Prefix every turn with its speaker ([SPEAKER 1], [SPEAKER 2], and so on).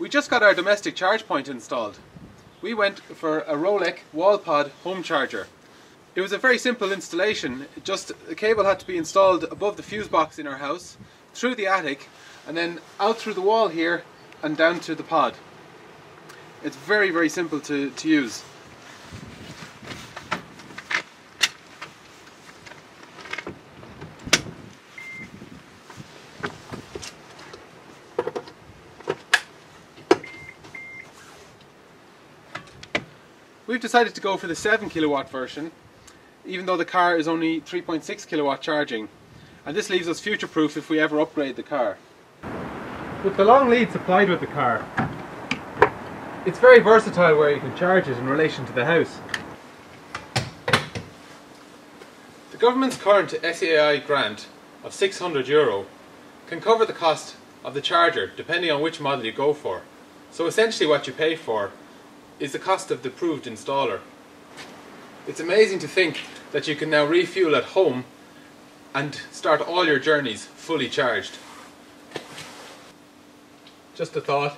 [SPEAKER 1] We just got our domestic charge point installed. We went for a Rolec WallPod home charger. It was a very simple installation. Just the cable had to be installed above the fuse box in our house, through the attic, and then out through the wall here and down to the pod. It's very, very simple to use. We've decided to go for the 7 kilowatt version, even though the car is only 3.6 kilowatt charging, and this leaves us future-proof if we ever upgrade the car. With the long lead supplied with the car, it's very versatile where you can charge it in relation to the house. The government's current SAI grant of €600 can cover the cost of the charger depending on which model you go for. So essentially what you pay for is the cost of the approved installer. It's amazing to think that you can now refuel at home and start all your journeys fully charged. Just a thought.